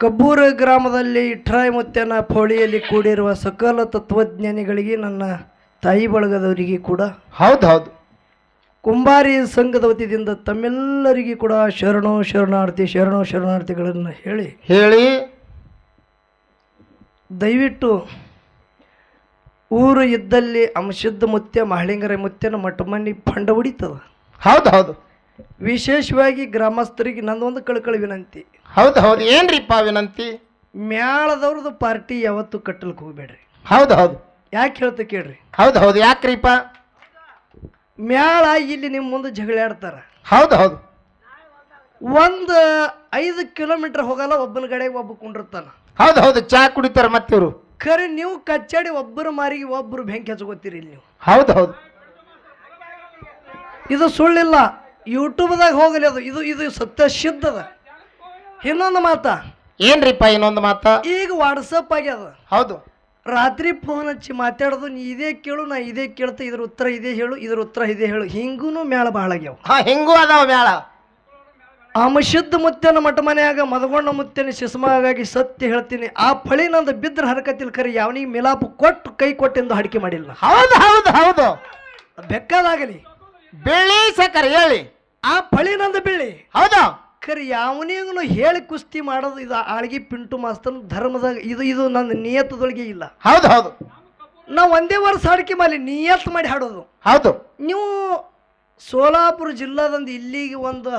ಕಬ್ಬೂರು ಗ್ರಾಮದಲ್ಲಿ ಇಟ್ರಾಯ ಮುತ್ಯನ ಪೋಳಿಯಲ್ಲಿ ಕೂಡಿರುವ ಸಕಲ ತತ್ವಜ್ಞಾನಿಗಳಿಗೆ ನನ್ನ ತಾಯಿ ಬಳಗದವರಿಗೆ ಕೂಡ ಹೌದು ಕುಂಬಾರಿ ಸಂಘದ ವತಿಯಿಂದ ತಮ್ಮೆಲ್ಲರಿಗೂ ಕೂಡ ಶರಣಾರ್ಥಿಗಳನ್ನು ಹೇಳಿ ದಯವಿಟ್ಟು ಊರು ಇದ್ದಲ್ಲಿ ಅಂಶುದ್ಧ ಮುತ್ಯ ಮಹಳಿಂಗರ ಮುತ್ಯನ ಮಟ್ಟಮಣ್ಣಿ ಫಂಡ ಹೊಡಿತದ. ಹೌದು ವಿಶೇಷವಾಗಿ ಗ್ರಾಮಸ್ಥರಿಗೆ ನಂದೊಂದು ಕಳ್ಕಳಿ ವಿನಂತಿ. ಹೌದು ಏನ್ರಿಪ್ಪ ವಿನಂತಿ? ಮ್ಯಾಳದವ್ರದ್ದು ಪಾರ್ಟಿ ಯಾವತ್ತು ಕಟ್ಟಲಿಕ್ಕೆ ಹೋಗ್ಬೇಡ್ರಿ. ಹೌದು ಯಾಕೆ ಹೇಳ್ತ ಕೇಳ್ರಿ. ಹೌದು ಯಾಕ್ರಿಪ್ಪ? ಮ್ಯಾಳ ಇಲ್ಲಿ ನಿಮ್ಮ ಮುಂದೆ ಜಗಳಾಡ್ತಾರ. ಹೌದು ಒಂದು 5 ಕಿಲೋಮೀಟರ್ ಹೋಗಲ್ಲ, ಒಬ್ಬನ ಗಡೆಗೆ ಒಬ್ಬ ಕುಂಡಿರ್ತಾನ. ಹೌದು ಚಾ ಕುಡಿತಾರ ಮತ್ತಿವ್ರು. ಖರೆ ನೀವು ಕಚ್ಚಾಡಿ ಒಬ್ಬರು ಮಾರಿಗೆ ಒಬ್ಬರು ಬೆಂಕಿ ಹಚ್ಕೋತೀರಿ ಇಲ್ಲಿ ನೀವು. ಹೌದು ಇದು ಸುಳ್ಳಿಲ್ಲ, ಯೂಟ್ಯೂಬ್ದಾಗ ಹೋಗಲಿ ಅದು. ಇದು ಸತ್ಯ ಸಿದ್ಧದ. ಇನ್ನೊಂದು ಮಾತ ಏನ್ರಿಪ್ಪ? ಇನ್ನೊಂದು ಮಾತ ಈಗ ವಾಟ್ಸಪ್ ಆಗ್ಯದ. ಹೌದು ರಾತ್ರಿ ಫೋನ್ ಹಚ್ಚಿ ಮಾತಾಡೋದು, ನೀ ಇದೇ ಕೇಳು ನಾ ಇದೇ ಕೇಳ್ತಾ, ಇದ್ರ ಉತ್ತರ ಇದೇ ಹೇಳು, ಇದ್ರ ಉತ್ತರ ಇದೇ ಹೇಳು. ಹಿಂಗೂ ಮ್ಯಾಳ ಬಹಳ ಆಗ್ಯಾವ. ಹಿಂಗೂ ಅದಾವ ಮ್ಯಾಳ. ಅಮಶುದ್ಧ ಮುತ್ಯನ ಮಠ ಮನೆಯಾಗ ಮದಗೊಂಡ ಮುತ್ಯನ ಶಿಸ್ಮಾಗಾಗಿ ಸತ್ಯ ಹೇಳ್ತೀನಿ, ಆ ಫಳಿ ನಂದು ಬಿದ್ರ ಹರಕತಿಲ್ ಕರಿ ಯಾವನಿಗೆ ಮಿಲಾಪ ಕೊಟ್ಟು ಕೈ ಕೊಟ್ಟೆಂದು ಹಡಿಕೆ ಮಾಡಿಲ್ಲ. ಹೌದು ಬೆಕ್ಕದಾಗಲಿ ಬೆಳ್ಳಿ ಸಕ್ಕರೆ ಹೇಳಿ, ಆ ಫಳಿ ನಂದು ಬೆಳ್ಳಿ. ಹೌದು ಖರೆ ಯಾವನಿಗೂ ಹೇಳಿ ಕುಸ್ತಿ ಮಾಡೋದು ಇದು ಆಳ್ಗಿ ಪಿಂಟು ಮಾಸ್ತನ್ ಧರ್ಮದಾಗ ಇದು ನನ್ನ ನಿಯತದೊಳಗೆ ಇಲ್ಲ. ಹೌದು ನಾವು ಒಂದೇ ವರ್ಷ ಹಾಡಿಕೆ ಮಾಡಿ ನಿಯತ್ ಮಾಡಿ ಹಾಡೋದು. ಹೌದು ನೀವು ಸೋಲಾಪುರ ಜಿಲ್ಲಾದಂದು ಇಲ್ಲಿಗೆ ಒಂದು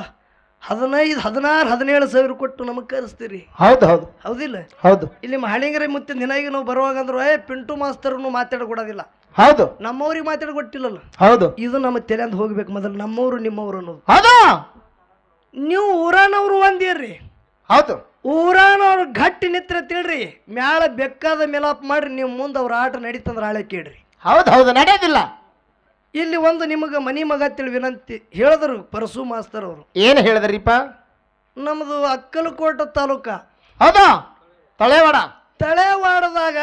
15, 16, 17 ಸಾವಿರ ಕೊಟ್ಟು ನಮಗೆ ಕರೆಸ್ತೀರಿ. ಹೌದಿಲ್ಲ? ಹೌದು ಇಲ್ಲಿ ಮಹಳಿಂಗರ ಮುತ್ತಿನ ದಿನಾಗಿ ನಾವು ಬರುವಾಗ ಅಂದ್ರೆ ಪಿಂಟು ಮಾಸ್ತರ್ನು ಮಾತಾಡಕೊಡೋದಿಲ್ಲ. ಹೌದು ನಮ್ಮವ್ರಿಗೆ ಮಾತಾಡಕೊಟ್ಟಿಲ್ಲಲ್ಲ. ಹೌದು ಇದು ನಮ್ಮ ತಲೆ ಅಂತ ಹೋಗ್ಬೇಕು ಮೊದಲು, ನಮ್ಮವ್ರು ನಿಮ್ಮವ್ರು ಅನ್ನೋದು. ಹೌದು ನೀವು ಊರಾನವ್ರು ಒಂದಿರ್ರಿ. ಹೌದು ಊರಾನವ್ರು ಗಟ್ಟಿ ನಿತ್ರ ತಿಳ್ರಿ, ಮ್ಯಾಳ ಬೆಕ್ಕಾದ ಮೇಲಾಪ್ ಮಾಡ್ರಿ. ನೀವು ಮುಂದೆ ಅವ್ರ ಆಟ ನಡೀತಂದ್ರೆ ಆಳೆ ಕೇಳ್ರಿ. ಹೌದು ನಡೆಯೋದಿಲ್ಲ. ಇಲ್ಲಿ ಒಂದು ನಿಮಗೆ ಮನಿ ಮಗ ತಿಳಿ ವಿನಂತಿ ಹೇಳಿದ್ರು ಪರಸು ಮಾಸ್ತರ್ ಅವರು. ಏನು ಹೇಳಿದ್ರಿಪ್ಪ? ನಮ್ಮದು ಅಕ್ಕಲಕೋಟ ತಾಲೂಕ. ಹೌದಾ? ತಳೆವಾಡದಾಗ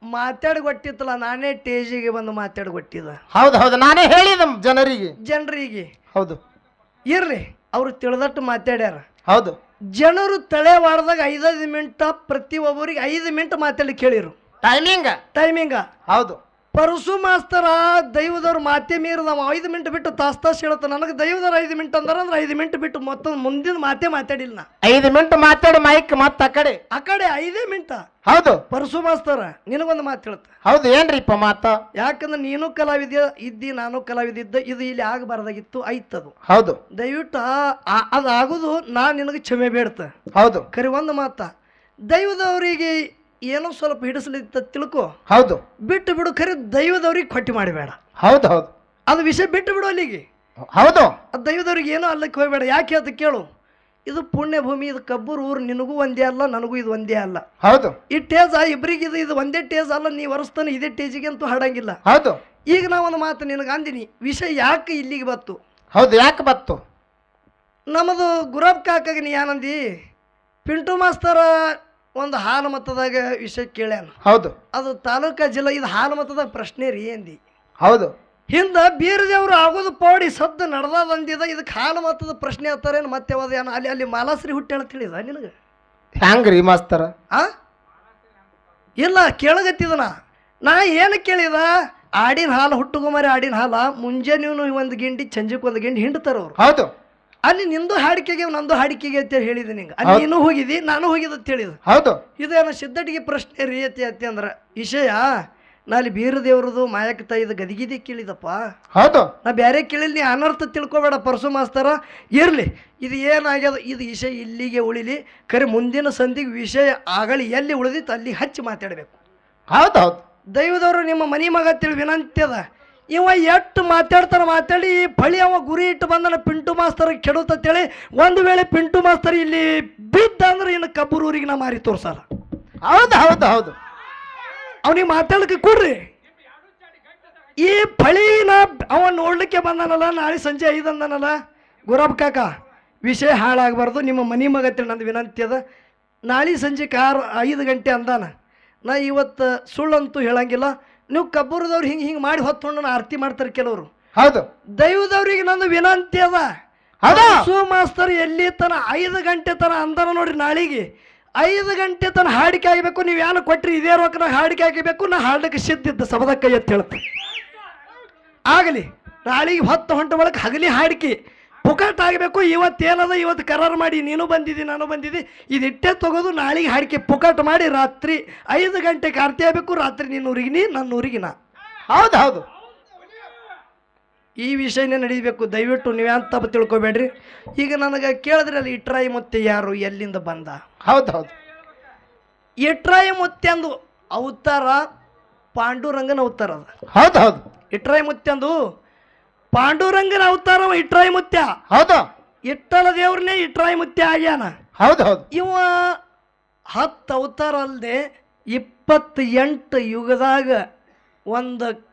ಮಾತಾಡ್ಕೊಟ್ಟಿತ್ತಲ್ಲ, ನಾನೇ ಟೇಜಿಗೆ ಬಂದು ಮಾತಾಡ್ಕೊಟ್ಟಿದ್ದ. ಹೌದು ನಾನೇ ಹೇಳಿದ ಜನರಿಗೆ. ಹೌದು ಇರ್ಲಿ, ಅವ್ರು ತಿಳಿದಟ್ಟು ಮಾತಾಡ್ಯಾರ. ಹೌದು ಜನರು ತಳೆವಾಡದಾಗ 5 ಮಿನಿಟ್ ಪ್ರತಿ ಒಬ್ಬರಿಗೆ 5 ಮಿನಿಟ್ ಮಾತಾಡ್ಲಿಕ್ಕೆ ಹೇಳಿರು. ಟೈಮಿಂಗ ಹೌದು. ಪರಸು ಮಾಸ್ತರ ದೈವದವ್ರು ಮಾತೆ ಮೀರಿದವ 5 ಮಿನಿಟ್ ಬಿಟ್ಟು ತಾಸ್ ಹೇಳ್ತ. ನನಗೆ ದೈವದವ್ರು 5 ಮಿನಿಟ್ ಅಂದ್ರೆ 5 ಮಿನಿಟ್ ಬಿಟ್ಟು ಮತ್ತೊಂದು ಮುಂದಿನ ಮಾತೇ ಮಾತಾಡಿಲ್ಲ. 5 ಮಿನಿಟ್ ಮಾತಾಡಿ ಮೈಕ್ ಮತ್ತ ಆ ಕಡೆ 5 ಮಿನಿಟ್. ಹೌದು ಪರಸು ಮಾಸ್ತರ ನಿನಗೊಂದು ಮಾತು ಹೇಳ್ತ. ಹೌದು ಏನ್ರಿಪ್ಪ ಮಾತ? ಯಾಕಂದ್ರೆ ನೀನು ಕಲಾವಿದ ಇದ್ದಿ, ನಾನು ಕಲಾವಿದಿದ್ದ. ಇದು ಇಲ್ಲಿ ಆಗಬಾರ್ದಾಗಿತ್ತು, ಐತದು. ಹೌದು ದಯವಿಟ್ಟು ಅದಾಗುದು ನಾನು ನಿನಗೆ ಕ್ಷಮೆ ಬೇಡ್ತ. ಹೌದು ಖರೆ ಒಂದು ಮಾತ, ದೈವದವರಿಗೆ ಏನೋ ಸ್ವಲ್ಪ ಹಿಡಿಸ್ಲಿತ್ತ ತಿಳ್ಕೊ. ಹೌದು ಬಿಟ್ಟು ಬಿಡು. ಖರೆ ದೈವದವ್ರಿಗೆ ಕೊಟ್ಟಿ ಮಾಡಬೇಡ. ಹೌದು ಅದು ವಿಷಯ ಬಿಟ್ಟು ಬಿಡು ಅಲ್ಲಿಗೆ. ಹೌದು ದೈವದವ್ರಿಗೆ ಏನೋ ಅಲ್ಲಕ್ಕೆ ಹೋಗ್ಬೇಡ. ಯಾಕೆ ಅಂತ ಕೇಳು, ಇದು ಪುಣ್ಯ ಭೂಮಿ, ಇದು ಕಬ್ಬೂರು ಊರು. ನಿನಗೂ ಒಂದೇ ಅಲ್ಲ, ನನಗೂ ಇದು ಒಂದೇ ಅಲ್ಲ. ಹೌದು ಈ ಟೇಜ್ ಇಬ್ಬರಿಗೆ ಇದು ಒಂದೇ ಟೇಜ್ ಅಲ್ಲ. ನೀ ವರ್ಷತಾನೆ ಇದೇ ಟೇಜಿಗೆ ಅಂತೂ ಹಾಡಂಗಿಲ್ಲ. ಹೌದು ಈಗ ನಾ ಒಂದು ಮಾತು ನಿನಗೆ ಅಂದಿನಿ. ವಿಷಯ ಯಾಕೆ ಇಲ್ಲಿಗೆ ಬತ್ತು? ಹೌದು ಯಾಕೆ ಬತ್ತು? ನಮ್ಮದು ಗುರಬ್ ಕಾಕಾಗ ನೀ ಏನಂದಿ, ಪಿಂಟು ಮಾಸ್ತರ ಒಂದು ಹಾಲು ಮತದಾಗ ವಿಷಯ ಕೇಳ್ಯಾನ. ಹೌದು ಅದು ತಾಲೂಕಾ ಜಿಲ್ಲಾ. ಇದು ಹಾಲು ಮತದಾಗ ಪ್ರಶ್ನೆ ರೀ ಅಂದಿ. ಹೌದು ಹಿಂದ ಬೀರದೇವ್ರು ಆಗೋದು ಪೌಡಿ ಸದ್ದು ನಡೆದಂದಿದ. ಇದಕ್ಕೆ ಹಾಲು ಮತದ ಪ್ರಶ್ನೆ ಹೇಳ್ತಾರೇನು ಮತ್ತೆ ಯಾವ್ದು ಏನೋ ಅಲ್ಲಿ ಮಾಲಾಶ್ರೀ ಹುಟ್ಟಿ ಹೇಳ ತಿಳಿದ ನಿನಗೆ? ಹ್ಯಾಂಗ್ರಿ ಮಾಸ್ತರ? ಇಲ್ಲ ಕೇಳಗತ್ತಿದನ. ನಾ ಏನು ಕೇಳಿದ, ಆಡಿನ ಹಾಲು ಹುಟ್ಟುಗುಮಾರಿ ಆಡಿನ ಹಾಲ ಮುಂಜಾನೆ ಒಂದು ಗಿಂಡಿ ಸಂಜೆಗೆ ಒಂದು ಗಿಂಡಿ ಹಿಂಡ್ತಾರ ಅವ್ರು. ಹೌದು ಅಲ್ಲಿ ನಿಂದು ಹಾಡಿಕೆಗೆ ನಂದು ಹಾಡಿಕೆಗೆ ಅಂತ ಹೇಳಿದೆ ನಿಂಗೆ. ಅಲ್ಲಿ ನೀನು ಹೋಗಿದ್ದಿ, ನಾನು ಹೋಗಿದ್ದ ಅಂತ ಹೇಳಿದ. ಹೌದು ಇದೇನೋ ಸಿದ್ಧಟಿಗೆ ಪ್ರಶ್ನೆ ರೀ ಅತಿ ಅಂದ್ರೆ ವಿಷಯ. ನಾ ಅಲ್ಲಿ ಬೀರದೇವ್ರದು ಮಾಯಕ ತಾಯಿದ ಗದಿಗಿದಿ ಕೇಳಿದಪ್ಪ. ಹೌದು ನಾ ಬೇರೆ ಕೇಳಿಲ್ಲ. ನೀ ಅನರ್ಥ ತಿಳ್ಕೊಬೇಡ ಪರಸು ಮಾಸ್ತರ. ಇರ್ಲಿ, ಇದು ಏನಾಗ್ಯದ ಇದು ವಿಷಯ ಇಲ್ಲಿಗೆ ಉಳಿಲಿ. ಖರೆ ಮುಂದಿನ ಸಂಧಿಗೆ ವಿಷಯ ಆಗಲಿ ಎಲ್ಲಿ ಉಳಿದಿತ್ತು ಅಲ್ಲಿ ಹಚ್ಚಿ ಮಾತಾಡಬೇಕು. ಹೌದು ದೈವದವರು ನಿಮ್ಮ ಮನಿ ಮಗ ತಿಳಿ ವಿನಂತಿ ಅದ. ಇವ ಎಷ್ಟು ಮಾತಾಡಿ ಫಳಿ ಅವ ಗುರಿ ಇಟ್ಟು ಬಂದನ ಪಿಂಟು ಮಾಸ್ತರ್ ಕೆಡುತ್ತೇಳಿ. ಒಂದು ವೇಳೆ ಪಿಂಟು ಮಾಸ್ತರ್ ಇಲ್ಲಿ ಬಿದ್ದ ಅಂದ್ರೆ ಇನ್ನು ಕಬ್ಬೂರೂರಿಗೆ ನಾ ಮಾರಿ ತೋರ್ಸಲ್ಲ. ಹೌದು ಅವನಿಗೆ ಮಾತಾಡಕ್ಕೆ ಕೊಡ್ರಿ. ಈ ಫಳಿನ ಅವ ನೋಡ್ಲಿಕ್ಕೆ ಬಂದನಲ್ಲ, ನಾಳೆ ಸಂಜೆ 5 ಅಂದನಲ್ಲ ಗುರಬ್ ಕಾಕ. ವಿಷಯ ಹಾಳಾಗಬಾರ್ದು. ನಿಮ್ಮ ಮನಿ ಮಗ ತಿಳಿ ನಂದು ವಿನಂತಿ ಅದ. ನಾಳೆ ಸಂಜೆ 5 ಗಂಟೆ ಅಂದಾನ. ನಾ ಇವತ್ತು ಸುಳ್ಳಂತೂ ಹೇಳಂಗಿಲ್ಲ. ನೀವು ಕಬ್ಬೂರದವ್ರು ಹಿಂಗೆ ಮಾಡಿ ಹೊತ್ಕೊಂಡು ಆರತಿ ಮಾಡ್ತಾರೆ ಕೆಲವರು. ಹೌದು ದೈವದವ್ರಿಗೆ ನಂದು ವಿನಂತಿ ಅದ. ಹೌದಾ? ಮಾಸ್ತರ್ ಎಲ್ಲಿ ತನ 5 ಗಂಟೆ ತನ ಅಂದಾನ ನೋಡ್ರಿ. ನಾಳೆಗೆ 5 ಗಂಟೆ ತನ ಹಾಡಿಕೆ ಆಗಬೇಕು. ನೀವು ಏನು ಕೊಟ್ರಿ ಇದೇ ರೊಕ್ಕ ಹಾಡಿಕೆ ಆಗಬೇಕು. ನಾ ಹಾಡಕ್ಕೆ ಸಿದ್ಧಿದ್ದ ಸಬದ ಕೈ ಅಂತ ಹೇಳ್ತೆ. ಆಗಲಿ ನಾಳೆಗೆ 10 ಹೊಂಟ ಒಳಗೆ ಹಗಲಿ ಹಾಡಿಕೆ ಪುಕಾಟ್ ಆಗಬೇಕು. ಇವತ್ತೇನದ ಇವತ್ತು ಕರಾರು ಮಾಡಿ ನೀನು ಬಂದಿದ್ದಿ ನಾನು ಬಂದಿದ್ದಿ ಇದಿಟ್ಟೆ ತಗೋದು. ನಾಳೆಗೆ ಹಾಡಿಕೆ ಪುಕಾಟ್ ಮಾಡಿ ರಾತ್ರಿ 5 ಗಂಟೆಗೆ ಆರತಿ ಆಗಬೇಕು. ರಾತ್ರಿ ನೀನು ನನ್ನ ಊರಿಗೆ ನಾ. ಹೌದು ಹೌದು ಈ ವಿಷಯನೇ ನಡೀಬೇಕು. ದಯವಿಟ್ಟು ನೀವ್ಯಾನ್ ತಪ್ಪು ತಿಳ್ಕೊಬೇಡ್ರಿ. ಈಗ ನನಗೆ ಕೇಳಿದ್ರೆ ಅಲ್ಲಿ ಇಟ್ರಾಯಿ ಮುತ್ತೆ ಯಾರು ಎಲ್ಲಿಂದ ಬಂದ? ಹೌದು ಹೌದು ಇಟ್ರಾಯಿ ಮುತ್ತೆ ಅಂದು ಅವತಾರ ಪಾಂಡುರಂಗನ ಅವತಾರ ಅದ. ಹೌದು ಹೌದು ಇಟ್ರಾಯಿ ಮುತ್ತೆ ಅಂದು ಪಾಂಡುರಂಗನ ಅವತಾರ ಇಟ್ರಾಯಿ ಮುತ್ಯ. ಹೌದು ಇಟ್ಟಲ ದೇವ್ರನ್ನೇ ಇಟ್ರಾಯಿ ಮುತ್ಯ ಆಗ್ಯಾನ. ಹೌದು ಹೌದು ಇವ 10 ಅವತಾರ ಅಲ್ಲದೆ 28 ಯುಗದಾಗ ಒಂದು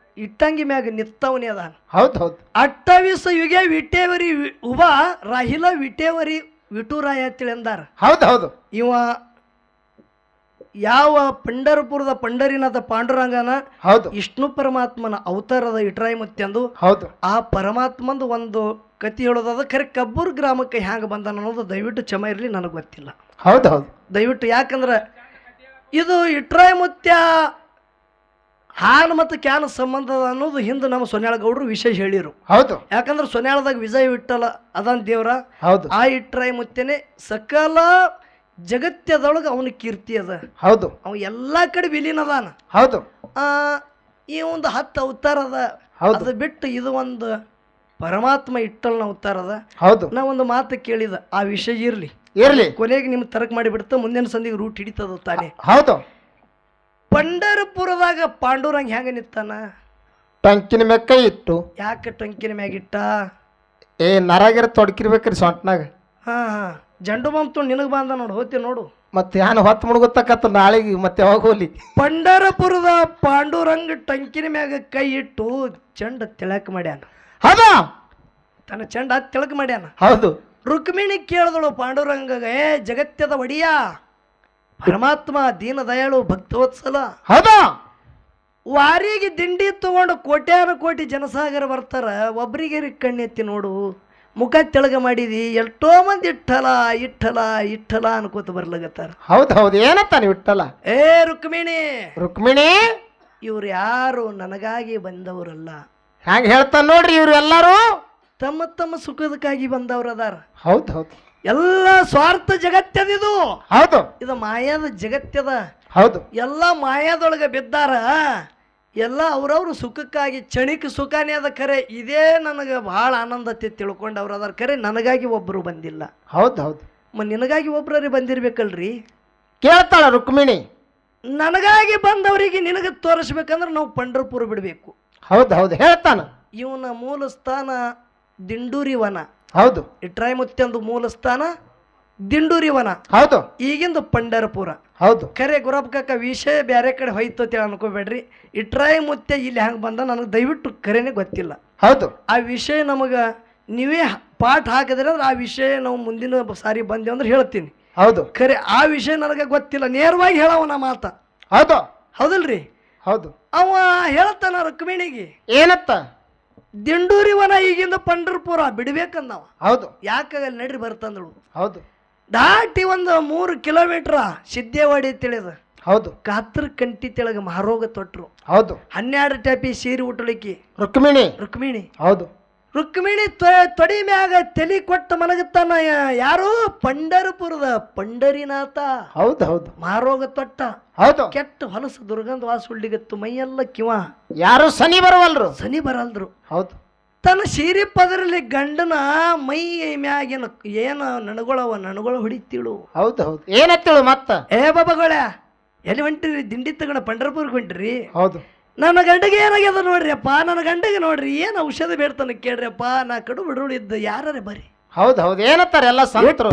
ಇಟ್ಟಂಗಿ ಮ್ಯಾಗ ನಿತ್ತವನಿ ಅದಾನ. ಹೌದು ಹೌದು 28 ಯುಗೆ ವಿಟೇವರಿ ಉಬ ರಾಹಿಲ ವಿಟೇವರಿ ವಿಟುರಾಯ ಅಂತೇಳಿ ಅಂದಾರ. ಹೌದು ಹೌದು ಇವ ಯಾವ ಪಂಡರಪುರದ ಪಂಡರಿನಾಥ ಪಾಂಡುರಂಗನ ಹೌದು ವಿಷ್ಣು ಪರಮಾತ್ಮನ ಅವತಾರದ ಇಟ್ರಾಯಿ ಮುತ್ಯ ಅಂದು. ಹೌದು ಆ ಪರಮಾತ್ಮಂದು ಒಂದು ಕತಿ ಹೇಳೋದಾದ ಖರೆ ಕಬ್ಬೂರ್ ಗ್ರಾಮಕ್ಕೆ ಹ್ಯಾಂಗ ಬಂದಾನ ಅನ್ನೋದು ದಯವಿಟ್ಟು ಕ್ಷಮ ಇರಲಿ, ನನಗೆ ಗೊತ್ತಿಲ್ಲ. ಹೌದು ಹೌದು ದಯವಿಟ್ಟು ಯಾಕಂದ್ರೆ ಇದು ಇಟ್ರಾಯಿ ಮುತ್ಯ ಹಾಲು ಮತ್ತು ಕ್ಯಾನ್ ಸಂಬಂಧ ಅನ್ನೋದು ಹಿಂದೆ ನಮ್ಮ ಸೊನ್ಯಾಳ ಗೌಡ್ರು ವಿಶೇಷ ಹೇಳಿರು. ಹೌದು ಯಾಕಂದ್ರೆ ಸೊನ್ಯಾಳದಾಗ ವಿಜಯ ವಿಠಲ ಅದಾನ ದೇವ್ರ. ಹೌದು ಆ ಇಟ್ರಾಯಿ ಮುತ್ಯನೇ ಸಕಲ ಜಗತ್ಯದೊಳಗೆ ಅವನ ಕೀರ್ತಿ ಅದ. ಹೌದು ಅವ ಎಲ್ಲಾ ಕಡೆ ವಿಲೀನ ಅದಾನ. ಹೌದು ಈ ಒಂದು 10 ಅವತಾರ ಅದ. ಅದು ಬಿಟ್ಟು ಇದು ಒಂದು ಪರಮಾತ್ಮ ಇಟ್ಟಲ್ನ ಅವತಾರ ಅದ. ಹೌದು ನಾ ಒಂದು ಮಾತು ಕೇಳಿದ, ಆ ವಿಷಯ ಇರ್ಲಿ ಇರ್ಲಿ, ಕೊನೆಗೆ ನಿಮ್ ತರಕ್ ಮಾಡಿಬಿಡ್ತ, ಮುಂದಿನ ಸಂದಿಗೆ ರೂಟ್ ಹಿಡಿತದ ತಾನೆ. ಹೌದು ಪಂಡರಪುರದಾಗ ಪಾಂಡುರಂಗ ಹೆಂಗ ನಿತ್ತಾನ? ಟಂಕಿನ ಮ್ಯಾಗ ಕೈ ಇಟ್ಟು. ಯಾಕೆ ಟಂಕಿನ ಮ್ಯಾಗಿಟ್ಟ? ನರಾಗಿರ ತೊಡಕಿರ್ಬೇಕ್ರಿ ಸೊಂಟ್ನಾಗ. ಹಾ ಜಂಡು ಬಾಂಬ್ ತೊಗೊಂಡು ನಿನಗೆ ಬಂದ ನೋಡು, ಹೋತಿ ನೋಡು. ಮತ್ತೆ ಏನು ಹೊತ್ತು ಮುಳುಗುತ್ತಕತ್ತ ನಾಳೆಗೆ ಮತ್ತೆ ಯಾವಾಗ ಹೋಗ್ಲಿ. ಪಂಡರಪುರದ ಪಾಂಡುರಂಗ ಟಂಕಿನ ಮ್ಯಾಗ ಕೈ ಇಟ್ಟು ಚಂಡ ತಿಳಕ್ ಮಾಡ್ಯಾನ. ಹೌದಾ ತನ್ನ ಚಂಡ ತಿಳಕ್ ಮಾಡ್ಯಾನ. ಹೌದು ರುಕ್ಮಿಣಿ ಕೇಳಿದಳು ಪಾಂಡುರಂಗ, ಜಗತ್ಯದ ಒಡಿಯ ಪರಮಾತ್ಮ ದೀನ ದಯಾಳು ಭಕ್ತವತ್ಸಲ, ಹೌದಾ ವಾರಿಗೆ ದಿಂಡಿ ತಗೊಂಡು ಕೋಟ್ಯಾನು ಕೋಟಿ ಜನಸಾಗರ ಬರ್ತಾರ, ಒಬ್ರಿಗೆ ಕಣ್ಣೆತ್ತಿ ನೋಡು, ಮುಖ ತೆಳಗ ಮಾಡಿದಿ, ಎಷ್ಟೋ ಮಂದಿ ಇಟ್ಟಲ ಇಟ್ಟಲ ಇಟ್ಟಲ ಅನ್ಕೋತ ಬರ್ಲಾಗತ್ತಾರ. ಹೌದು ಹೌದು ಏನತ್ತಾನೆ ಬಿಟ್ಟಲ್ಲ. ರುಕ್ಮಿಣಿ ರುಕ್ಮಿಣಿ ಇವ್ರು ಯಾರು ನನಗಾಗಿ ಬಂದವರಲ್ಲ. ಹ್ಯಾಂಗ ಹೇಳ್ತಾನ ನೋಡ್ರಿ, ಇವ್ರು ಎಲ್ಲಾರು ತಮ್ಮ ತಮ್ಮ ಸುಖದಕ್ಕಾಗಿ ಬಂದವ್ರು ಅದಾರ. ಹೌದು ಹೌದು ಎಲ್ಲ ಸ್ವಾರ್ಥ ಜಗತ್ಯದಿದು. ಹೌದು ಇದು ಮಾಯಾದ ಜಗತ್ಯದ. ಹೌದು ಎಲ್ಲ ಮಾಯಾದೊಳಗೆ ಬಿದ್ದಾರ. ಎಲ್ಲ ಅವ್ರವ್ರ ಸುಖಕ್ಕಾಗಿ ಕ್ಷಣಿಕ ಸುಖನೇ ಅದ. ಖರೆ ಇದೇ ನನಗೆ ಬಹಳ ಆನಂದತೆ ತಿಳ್ಕೊಂಡವ್ರು ಅದಾರ. ಖರೆ ನನಗಾಗಿ ಒಬ್ಬರು ಬಂದಿಲ್ಲ. ಹೌದು ಹೌದು ನಿನಗಾಗಿ ಒಬ್ಬರೇ ಬಂದಿರ್ಬೇಕಲ್ರಿ. ಕೇಳ್ತಾಳ ರುಕ್ಮಿಣಿ, ನನಗಾಗಿ ಬಂದವರಿಗೆ ನಿನಗೆ ತೋರಿಸ್ಬೇಕಂದ್ರೆ ನಾವು ಪಂಡರಪುರ ಬಿಡಬೇಕು. ಹೌದು ಹೌದು ಹೇಳ್ತಾನ. ಇವನ ಮೂಲ ಸ್ಥಾನ ದಿಂಡೂರಿ ವನ. ಹೌದು ಇಟ್ರಾಯಿ ಮುತ್ಯಂದು ಮೂಲ ಸ್ಥಾನ ದಿಂಡೂರಿ ವನ. ಹೌದು ಈಗಿಂದು ಪಂಡರಪುರ. ಹೌದು ಖರೆ ಗುರಬ್ ಕಾಕ ವಿಷಯ ಬೇರೆ ಕಡೆ ಹೋಯ್ತು ಅಂತ ಅನ್ಕೋಬೇಡ್ರಿ. ಇಟ್ರಾಯಿ ಮುತ್ಯ ಇಲ್ಲಿ ಹೆಂಗೆ ಬಂದ ನನಗೆ ದಯವಿಟ್ಟು ಖರೇನೆ ಗೊತ್ತಿಲ್ಲ. ಹೌದು ಆ ವಿಷಯ ನಮಗೆ ನೀವೇ ಪಾಠ ಹಾಕಿದ್ರೆ ಅಂದ್ರೆ ಆ ವಿಷಯ ನಾವು ಮುಂದಿನ ಸಾರಿ ಬಂದೇವು ಅಂದ್ರೆ ಹೇಳ್ತೀನಿ. ಹೌದು ಖರೆ ಆ ವಿಷಯ ನನಗೆ ಗೊತ್ತಿಲ್ಲ. ನೇರವಾಗಿ ಹೇಳವನ ಮಾತ. ಹೌದು ಹೌದಲ್ರಿ? ಹೌದು ಅವ ಹೇಳ್ತಾನ ರುಕ್ಮಿಣಿಗೆ, ಏನತ್ತ ದಿಂಡೂರಿ ವನ ಈಗಿಂದ ಪಂಡರಪುರ ಬಿಡ್ಬೇಕಂದವ. ಹೌದು ಯಾಕಾಗಲ್ಲ ನಡ್ರಿ ಬರ್ತಂದಳು. ಹೌದು ದಾಟಿ ಒಂದು 3 ಕಿಲೋಮೀಟರ್ ಸಿದ್ದೇವಾಡಿ ತಿಳಿದ. ಹೌದು ಕಾತ್ರ ಕಂಟಿ ತೆಳಗ ಮಹಾರೋಗ ತೊಟ್ರು. ಹೌದು 12 ಟೈಪಿ ಸೀರೆ ಉಟ್ಟಲಿಕ್ಕೆ ರುಕ್ಮಿಣಿ. ಹೌದು ರುಕ್ಮಿಣಿ ತೊಡಿ ಮ್ಯಾಗ ತಲಿ ಕೊಟ್ಟ ಮಲಗುತ್ತಾನ. ಯಾರು? ಪಂಡರಪುರದ ಪಂಡರಿನಾಥ. ಹೌದು ಹೌದು ಮಹಾರೋಗ ತೊಟ್ಟ. ಹೌದು ಕೆಟ್ಟ ಹೊಲಸ ದುರ್ಗಂಧ ವಾಸ ಉಳ್ಳಿಗತ್ತು. ಮೈಯೆಲ್ಲ ಕಿವ ಯಾರು ಸನಿ ಬರವಲ್ರು. ಸನಿ ಬರಲ್ರು. ಹೌದು ತನ್ನ ಸೀರೆ ಪದರಲ್ಲಿ ಗಂಡನ ಮೈ ಮ್ಯಾಗಿನ ಏನ ನಣಗೊಳ ಹೊಡಿತೀಳು. ಹೌದು ಹೌದು ಏನತ್ತೇಳು ಮತ್ತ? ಬಾಬಾಗಳ ಎಲ್ಲಿ ಹೊಂಟಿರಿ? ದಿಂಡಿ ತಗೊಂಡ ಪಂಡರಪುರ್ಗೆ ಹೊಂಟ್ರಿ? ಹೌದು ನನ್ನ ಗಂಡಗೆ ಏನಾಗ್ಯದ ನೋಡ್ರಿಯಪ್ಪ, ನನ್ನ ಗಂಡಗೆ ನೋಡ್ರಿ ಏನು ಔಷಧ ಬೇಡ್ತಾನ ಕೇಳ್ರಿಯಪ್ಪ, ನಾ ಕಡು ಬಿಡುಳಿದ್ದ ಯಾರೇ ಬರ್ರಿ. ಹೌದು ಹೌದು ಏನತ್ತಾರೆ ಎಲ್ಲ ಸಂತರು.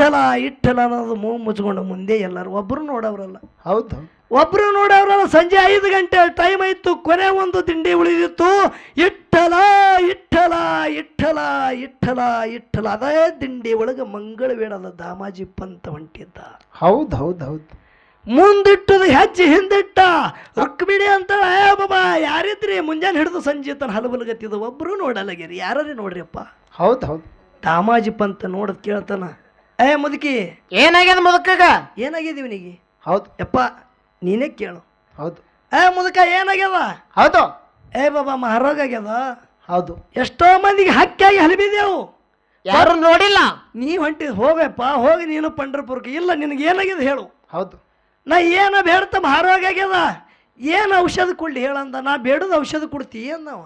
ಇಟ್ಟಲ ಅನ್ನೋದು ಮೂಗು ಮುಚ್ಕೊಂಡು ಮುಂದೆ ಎಲ್ಲರೂ ಒಬ್ರು ನೋಡವ್ರಲ್ಲ. ಹೌದು ಒಬ್ರು ನೋಡವ್ರಲ್ಲ. ಸಂಜೆ 5 ಗಂಟೆ ಟೈಮ್ ಆಯ್ತು. ಕೊನೆ ಒಂದು ದಿಂಡಿ ಉಳಿದಿತ್ತು. ಇಟ್ಟಲ ಇಟ್ಟಲ ಇಟ್ಟಲ ಇಟ್ಟಲ ಇಟ್ಟಲ. ಅದೇ ದಿಂಡಿ ಒಳಗೆ ಮಂಗಳವೇಳದ ದಾಮಾಜಿ ಪಂತ ಹೊಂಟಿದ್ದ. ಹೌದು ಹೌದು ಹೌದು ಮುಂದಿಟ್ಟದ ಹೆಜ್ಜೆ ಹಿಂದಿಟ್ಟ. ರುಕ್ಮಿಣಿ ಅಂತ ಬಾಬಾ ಯಾರಿದ್ರಿ? ಮುಂಜಾನೆ ಹಿಡಿದು ಸಂಜೆ ತನ ಹಲಬಲಗತ್ತಿದ. ಒಬ್ರು ನೋಡಲಾಗ್ಯಾರಿ. ಯಾರೇ ನೋಡ್ರಿಯಪ್ಪ. ಹೌದು ಹೌದು ದಾಮಾಜಿ ಪಂತ ನೋಡದ್ ಕೇಳ್ತಾನ, ಮುದುಕಿ ಏನಾಗ್ಯದ ಮುದುಕಗ? ಏನಾಗಿದೆ ಇವನಿಗೆ? ಹೌದು ಯಪ್ಪ ನೀನೇ ಕೇಳು. ಹೌದು ಮುದುಕ ಏನಾಗ್ಯದ? ಹೌದು ಬಾಬಾ ಮಹಾರೋಗ ಆಗ್ಯದ. ಹೌದು ಎಷ್ಟೋ ಮಂದಿಗೆ ಹಕ್ಕಾಗಿ ಹಲಿಬಿದೆವು, ಯಾರು ನೋಡಿಲ್ಲ. ನೀ ಹೊಂಟಿ ಹೋಗಪ್ಪ, ಹೋಗಿ ನೀನು ಪಂಡ್ರಪುರಕ್ಕೆ. ಇಲ್ಲ ನಿನಗೆ ಏನಾಗ್ಯದ ಹೇಳು. ಹೌದು ನಾ ಏನ ಬೇಡ್ತ ಮಹಾರೋಗ ಆಗ್ಯದ, ಏನು ಔಷಧ ಕೊಡ್ಲಿ ಹೇಳಂದ. ನಾ ಬೇಡದ ಔಷಧ ಕೊಡ್ತಿ ಅಂದವ.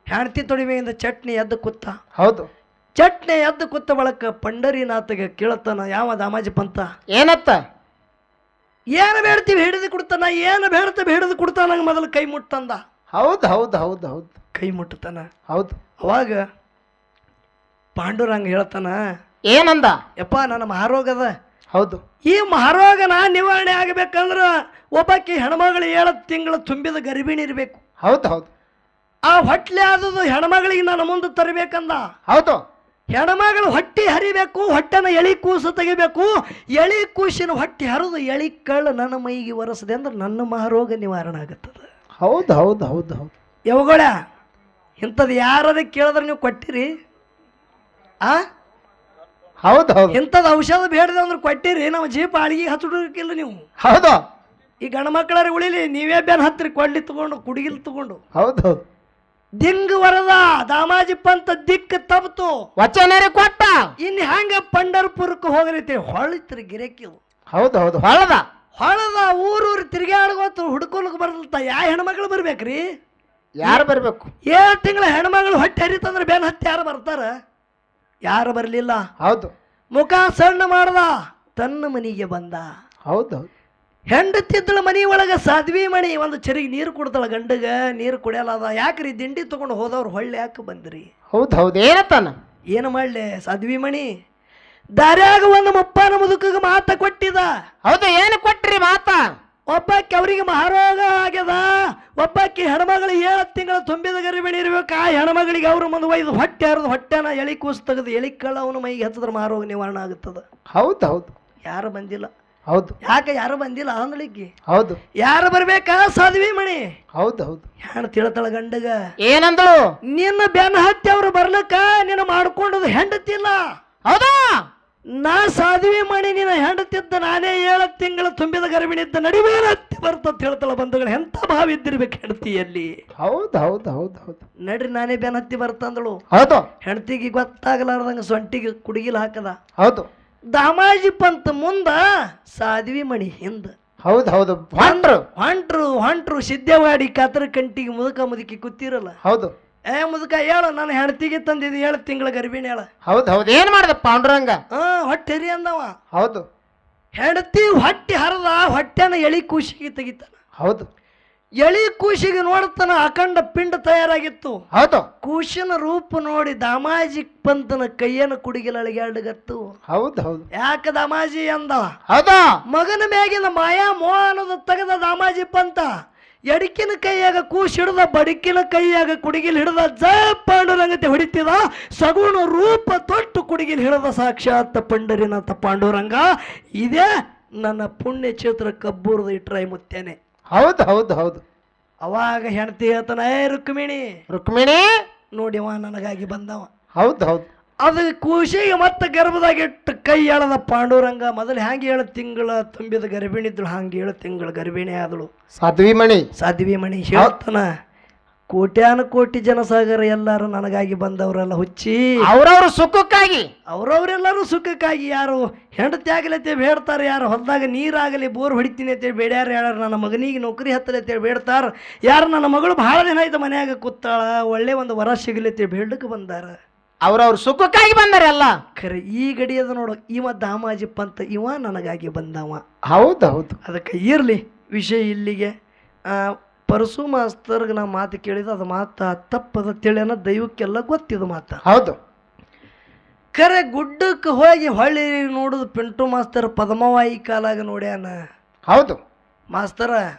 ಹೆಣ್ತಿ ತೊಡಿಮೆಯಿಂದ ಚಟ್ನಿ ಎದ್ದು ಕೂತ. ಹೌದು ಚಟ್ನಿ ಎದ್ದು ಕೂತ ಬಳಕ ಪಂಡರಿನಾಥಗೆ ಕೇಳತ್ತಾನ ಯಾವ ದಾಮಾಜಿ ಪಂತ, ಏನತ್ತ? ಏನು ಬೇಡ್ತೀವಿ ಹಿಡಿದು ಕೊಡ್ತಾನ, ಏನು ಬೇಡ್ತ ಹಿಡಿದು ಕೊಡ್ತಾನ. ನಂಗೆ ಮೊದಲು ಕೈ ಮುಟ್ಟಂದ. ಹೌದು ಹೌದು ಹೌದು ಹೌದು ಕೈ ಮುಟ್ಟತಾನ. ಹೌದು ಅವಾಗ ಪಾಂಡುರಂಗ ಹೇಳ್ತಾನ, ಏನಂದ? ಯಪ್ಪ ನನ್ನ ಮಹಾರೋಗದ. ಹೌದು ಈ ಮಹಾರೋಗನ ನಿವಾರಣೆ ಆಗಬೇಕಂದ್ರ ಒಬ್ಬಾಕಿ ಹೆಣ್ಮಗಳು 7 ತಿಂಗಳು ತುಂಬಿದ ಗರ್ಭಿಣಿ ಇರಬೇಕು. ಹೌದು ಹೌದು ಆ ಹೊಟ್ಲೆ ಆದದು ಹೆಣ್ಮಗಳಿಗೆ ನಾನು ಮುಂದೆ ತರಬೇಕಂದ. ಹೌದು ಹೆಣ್ಮಗಳು ಹೊಟ್ಟಿ ಹರಿಬೇಕು, ಹೊಟ್ಟೆನ ಎಳಿ ಕೂಸು ತೆಗಿಬೇಕು. ಎಳಿ ಕೂಸಿನ ಹೊಟ್ಟೆ ಹರಿದು ಎಳಿ ಕಳ್ಳು ನನ್ನ ಮೈಗೆ ಒರೆಸದೆ ಅಂದ್ರೆ ನನ್ನ ಮಹಾರೋಗ ನಿವಾರಣೆ ಆಗುತ್ತದೆ. ಹೌದು ಹೌದು ಹೌದು ಹೌದು ಯಾವಗಳ ಇಂಥದ್ದು ಯಾರದ ಕೇಳಿದ್ರೆ ನೀವು ಕೊಟ್ಟಿರಿ? ಹೌದು ಹೌದು ಇಂಥದ್ದು ಔಷಧ ಬೇಡದೆ ಅಂದ್ರೆ ಕೊಟ್ಟಿರಿ? ನಾವು ಜೀಪ್ ಅಡಿಗೆ ಹಚ್ಚಿಲ್ಲ ನೀವು. ಹೌದು ಈ ಗಂಡ ಮಕ್ಕಳಾರಿ ಉಳಿಲಿ, ನೀವೇ ಬೇನ್ ಹತ್ತಿರಿ ಕೊಡ್ಲಿ ತಗೊಂಡು ಕುಡಿಗಿಲ್ ತಗೊಂಡು. ಹೌದು ಹೌದು ದಿಂಗ್ ವರದ ದಾಮಾಜಿಪ್ಪಂತ ದಿಕ್ಕು ತಪ್ತು ವಚನರಿ ಕೊಟ್ಟ. ಇನ್ ಹಂಗ ಪಂಡರ್ಪುರಕ್ಕೆ ಹೋಗ್ರೈತಿ ಹೊಳಿತ್ರಿ ಗಿರಕಿ. ಹೌದು ಹೌದು ಹೊಳದ ಊರೂರು ತಿರ್ಗಾಡ್ಗೋತು ಹುಡ್ಕೊಳಕ್ ಬರ್ಲತ್ತ. ಯಾ ಹೆಣ್ಮಕ್ಳು ಬರ್ಬೇಕ್ರಿ? ಯಾರು ಬರ್ಬೇಕು? 7 ತಿಂಗಳ ಹೆಣ್ಮಗಳು ಹೊಟ್ಟೆ ಹರಿತಂದ್ರೆ ಬೇನ್ ಹತ್ತಿ ಯಾರು ಬರ್ತಾರ? ಯಾರು ಬರ್ಲಿಲ್ಲ. ಹೌದು ಮುಖ ಸಣ್ಣ ಮಾಡ್ದ, ತನ್ನ ಮನಿಗೆ ಬಂದ. ಹೌದು ಹೌದು ಹೆಂಡತಿದ್ದಳ ಮನಿ ಒಳಗ ಸಾಧ್ವಿ ಮಣಿ ಒಂದು ಚರಿಗೆ ನೀರು ಕೊಡ್ತಾಳ. ಗಂಡಗ ನೀರು ಕುಡಿಯಲ್ಲದ. ಯಾಕ್ರಿ ದಿಂಡಿ ತಗೊಂಡು ಹೋದವ್ರು ಹೊಳ್ಳಿ ಯಾಕೆ ಬಂದ್ರಿ? ಹೌದು ಹೌದು ಏನತ್ತಾನ? ಏನು ಮಾಡ್ಲಿ ಸಾಧ್ವಿ ಮಣಿ? ದಾರ್ಯಾಗ ಒಂದು ಮುಪ್ಪನ ಮುದುಕಗ ಮಾತ ಕೊಟ್ಟಿದ. ಹೌದು ಏನು ಕೊಟ್ರಿ ಮಾತ? ಒಬ್ಬಾಕಿ ಅವರಿಗೆ ಮಹಾರೋಗ ಆಗ್ಯದ, ಒಬ್ಬಾಕಿ ಹೆಣ್ಮಗಳು 7 ತಿಂಗಳ ತುಂಬಿದ ಗರ್ಭಿಣಿ ಇರ್ಬೇಕು. ಆ ಹೆಣ್ಮಗಳಿಗೆ ಅವ್ರ ಮುಂದೆ ಒಯ್ದು ಹೊಟ್ಟೆ ಹರಿದು ಹೊಟ್ಟೆನ ಎಳಿ ಕೂಸು ತೆಗೆದು ಎಳಿ ಕಳ್ಳ ಅವನ ಮೈಗೆ ಹತ್ತಿದ್ರೆ ಮಹಾರೋಗ ನಿವಾರಣೆ ಆಗುತ್ತದೆ. ಹೌದು ಹೌದು ಯಾರು ಬಂದಿಲ್ಲ. ಹೌದು ಯಾಕೆ ಯಾರು ಬಂದಿಲ್ಲ ಅಂದಳಿಕ್ಕೆ? ಹೌದು ಯಾರು ಬರ್ಬೇಕಾ ಸಾಧ್ವಿ ಮಣಿ? ಹೌದು ಹೌದು ಹೆಣ್ಣು ತಿಳತಾಳ ಗಂಡಗ. ಏನಂದಳು? ನಿನ್ನ ಬೆನ್ನ ಹತ್ತಿ ಅವ್ರು ಬರ್ಲಕ್ಕ ನೀನು ಮಾಡ್ಕೊಂಡದು ಹೆಂಡತಿಲ್ಲ. ಹೌದಾ? ನಾ ಸಾಧ್ವಿ ಮಣಿ ನಿನ್ನ ಹೆಂಡತಿದ್ದ ನಾನೇ 7 ತಿಂಗಳ ತುಂಬಿದ ಗರ್ಭಿಣಿ ಇದ್ದ ನಡಿಬೇನ ಹತ್ತಿ ಬರ್ತಂತ ಹೇಳ್ತಾಳ. ಬಂಧುಗಳು ಎಂತ ಭಾವ ಇದ್ದಿರ್ಬೇಕು ಹೆಂಡತಿಯಲ್ಲಿ. ಹೌದು ಹೌದು ಹೌದು ಹೌದು ನಡ್ರಿ ನಾನೇ ಬೆನ್ನ ಹತ್ತಿ ಬರ್ತಂದಳು. ಹೌದು ಹೆಂಡತಿಗೆ ಗೊತ್ತಾಗಲಾರ್ದಂಗ ಸೊಂಟಿಗೆ ಕುಡುಗಿಲ್ ಹಾಕದ. ಹೌದು ದಾಮಾಜಿ ಪಂತ ಮುಂದ ಸಾಧ್ವಿ ಮಣಿ ಹಿಂದ. ಹೌದು ಹೌದು ಹೊಂಟ್ರು ಸಿದ್ದೇವಾಡಿ ಕಾತರ ಕಂಟಿಗೆ ಮುದುಕಿ ಕೂತಿರಲ್ಲ. ಹೌದು ಮುದುಕ ಹೇಳು ನನ್ನ ಹೆಂಡತಿಗೆ ತಂದಿದ್ದು 7 ತಿಂಗಳ ಗರ್ಭಿಣಿ ಹೇಳ. ಹೌದು ಹೌದು ಏನ್ ಮಾಡ್ದ ಪಾಂಡುರಂಗ? ಹೊಟ್ಟೆ ಹರಿ ಅಂದವ. ಹೌದು ಹೆಂಡತಿ ಹೊಟ್ಟೆ ಹರದ ಹೊಟ್ಟೆನ ಎಳಿ ಕೂಸಿಗೆ ತೆಗಿತಾನ. ಹೌದು ಎಳಿ ಕೂಸಿಗೆ ನೋಡ್ತಾನ ಅಖಂಡ ಪಿಂಡ ತಯಾರಾಗಿತ್ತು. ಹೌದು ಕೂಸಿನ ರೂಪ ನೋಡಿ ದಾಮಾಜಿ ಪಂತನ ಕೈಯನ್ನು ಕುಡಿಗಿಲ ಅಳಿಗಾಡ್ಗತ್ತು. ಹೌದು ಹೌದು ಯಾಕ ದಾಮಾಜಿ ಅಂದ? ಹೌದಾ? ಮಗನ ಮ್ಯಾಗಿನ ಮಾಯಾ ಮೋಹನದ ತೆಗೆದ ದಾಮಾಜಿ ಪಂತ ಎಡಕಿನ ಕೈಯಾಗ ಕೂಸ್ ಹಿಡ್ದ, ಬಡಕಿನ ಕೈಯಾಗ ಕುಡಿಗಿಲ್ ಹಿಡ್ದ. ಪಾಂಡುರಂಗತೆ ಹೊಡಿತಿದ ಸಗುಣ ರೂಪ ತೊಟ್ಟು ಕುಡಿಗಿಲ್ ಹಿಡ್ದ ಸಾಕ್ಷಾತ್ ಪಂಡರಿನಾಥ ಪಾಂಡುರಂಗ. ಇದೇ ನನ್ನ ಪುಣ್ಯ ಕ್ಷೇತ್ರ ಕಬ್ಬೂರದ ಇಟ್ರಾಯಿ ಮುತ್ತೇನೆ. ಹೌದು ಹೌದು ಹೌದು ಅವಾಗ ಹೆಂಡತಿ ಹೇಳ್ತಾನ, ರುಕ್ಮಿಣಿ ನೋಡಿವ ನನಗಾಗಿ ಬಂದವ. ಹೌದು ಹೌದು ಅದು ಕೂಸಿಗೆ ಮತ್ತೆ ಗರ್ಭದಾಗಿಟ್ಟು ಕೈ ಎಳದ ಪಾಂಡುರಂಗ. ಮೊದಲು ಹ್ಯಾಂಗೆ 7 ತಿಂಗಳ ತುಂಬಿದ ಗರ್ಭಿಣಿ ಇದ್ಳು, ಹಂಗೆ 7 ತಿಂಗಳ ಗರ್ಭಿಣಿ ಆದಳು ಸಾಧ್ವಿ ಮಣಿ. ಹೇಳ್ತಾನ, ಕೋಟ್ಯಾನು ಕೋಟಿ ಜನಸಾಗರ ಎಲ್ಲಾರು ನನಗಾಗಿ ಬಂದವರೆಲ್ಲ ಹುಚ್ಚಿ ಅವ್ರವ್ರ ಸುಖಕ್ಕಾಗಿ, ಅವ್ರವ್ರೆಲ್ಲರೂ ಸುಖಕ್ಕಾಗಿ. ಯಾರು ಹೆಂಡತಿ ಆಗಲತ್ತೆ ಬೇಡ್ತಾರೆ, ಯಾರು ಹೊಲದಾಗ ನೀರಾಗಲಿ ಬೋರ್ ಹೊಡಿತೀನಿ ಅಂತೇಳಿ ಬೇಡ್ಯಾರ. ಯಾರು ನನ್ನ ಮಗನಿಗೆ ನೌಕರಿ ಹತ್ತಲಿ ಅಂತೇಳಿ ಬೇಡ್ತಾರ. ಯಾರು ನನ್ನ ಮಗಳು ಬಹಳ ದಿನ ಆಯ್ತು ಮನ್ಯಾಗ ಕೂತಾಳ, ಒಳ್ಳೆ ಒಂದು ವರ ಸಿಗಲಿ ಅಂತೇಳಿ ಬೇಡಕ್ಕೆ ಬಂದಾರ. ಅವ್ರವ್ರ ಸುಖಕ್ಕಾಗಿ ಬಂದಾರೆ ಎಲ್ಲ. ಖರೆ ಈ ಗಡಿಯದ ನೋಡು, ಇವ ದಾಮಾಜಿಪ್ಪ ಅಂತ ಇವ ನನಗಾಗಿ ಬಂದವ. ಹೌದು ಹೌದು ಅದಕ್ಕೆ ಇರ್ಲಿ ವಿಷಯ ಇಲ್ಲಿಗೆ. ಪರಸು ಮಾಸ್ತರ್ಗೆ ನಾ ಮಾತು ಕೇಳಿದ ಅದು ಮಾತ ತಪ್ಪದ ತಿಳಿಯನ ದೈವಕ್ಕೆಲ್ಲ ಗೊತ್ತಿದ ಮಾತ. ಹೌದು ಖರೆ ಗುಡ್ಡಕ್ಕೆ ಹೋಗಿ ಹೊಳ್ಳಿ ನೋಡುದು ಪಿಂಟು ಮಾಸ್ತರ್ ಪದ್ಮವಾಯಿ ಕಾಲಾಗ ನೋಡ್ಯಾನ. ಹೌದು ಮಾಸ್ತರ